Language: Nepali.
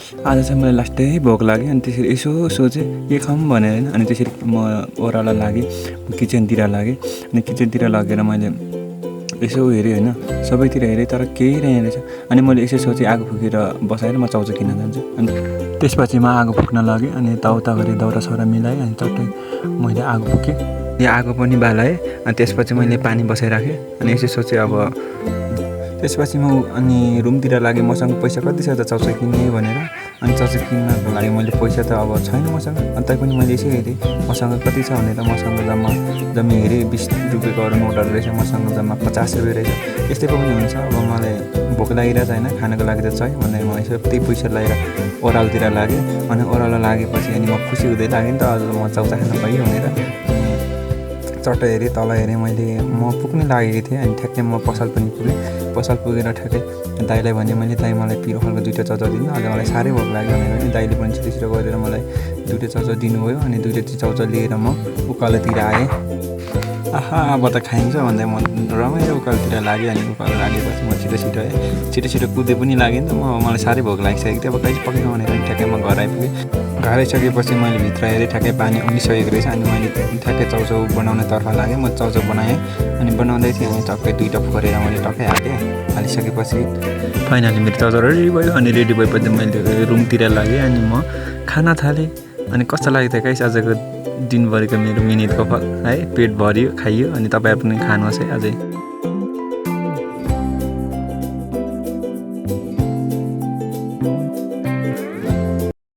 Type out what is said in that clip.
आज चाहिँ मलाई लास्टै भोक लाग्यो अनि त्यसरी यसो सोचेँ के खाऊँ भनेर होइन। अनि त्यसरी म ओह्रालो लागेँ, किचनतिर लागेँ। अनि किचनतिर लगेर मैले यसो हेरेँ होइन, सबैतिर हेरेँ तर केही रहेन रहेछ। अनि मैले यसो सोचेँ आगो फुकेर बसाएर म चाउचाउ किन्न जान्छु। अनि त्यसपछि म आगो फुक्न लगेँ अनि यताउता गरेँ, दाउरा साउरा मिलाएँ अनि चट्टै मैले आगो फुकेँ। यो आगो पनि बालाएँ अनि त्यसपछि मैले पानी बसाइराखेँ। अनि यसो सोचेँ अब त्यसपछि म अनि रुमतिर लागेँ, मसँग पैसा कति छ त चाउचाउ किन्ने भनेर। अनि चाउचाउ किन्नको लागि मैले पैसा त अब छैन मसँग। अनि तैपनि मैले यसो हेरेँ मसँग कति छ भनेर, मसँग जम्मा हेरेँ 20 रुपियाँको नोटहरू रहेछ, मसँग जम्मा 50 रुपियाँ रहेछ। यस्तै पनि हुन्छ, अब मलाई भोक लागिरहेछ होइन, खानको लागि त चाहियो भनेर म यसो त्यही पैसा लिएर ओह्रालोतिर लागेँ। अनि ओह्रालो लागेपछि अनि म खुसी हुँदै लागेँ नि त, आज म चाउचाउ खान पाएँ भनेर। चट्ट हेरेँ, तल हेरेँ, मैले म पुग्न लागेको थिएँ। अनि ठ्याक्कै म पसल पनि पुगेँ। पसल पुगेर ठ्याक्कै दाइलाई भने मैले, दाइ मलाई पिरो खालको 2टा चाउचाउ दिनु, अहिले मलाई साह्रै भोक लाग्यो भनेर। अनि दाइले पनि छिटो छिटो गरेर मलाई 2टा चाउचाउ दिनुभयो। अनि 2टा चाउचाउ लिएर म उकालोतिर आएँ। आहा अब त खाइन्छ भन्दै म रमाइलो उकालोतिर लागेँ। अनि उकालो लागेपछि म छिटो छिटो कुदे पनि लागेँ नि त, मलाई साह्रै भोक लागिसकेको थियो। अब कहिले पकाएको भनेर ठ्याक्कै म घर आइपुगेँ। घर आइसकेपछि मैले भित्र हेरेँ, ठ्याक्कै पानी उम्लिसकेको रहेछ। अनि मैले ठ्याक्कै चाउचाउ बनाउनेतर्फ लागेँ। म चाउचाउ बनाएँ अनि बनाउँदै थिएँ। अनि टक्कै 2टा फोरेर मैले टक्कै हालिसकेपछि फाइनली मेरो चाउचाउ रेडी भयो। अनि रेडी भएपछि मैले रुमतिर लागेँ अनि म खाना थालेँ। अनि कस्तो लाग्यो त गाइस आजको दिनभरिको मेरो मिहिनेतको फल है, पेट भरियो, खाइयो। अनि तपाईँहरू पनि खानुहोस् है अझै।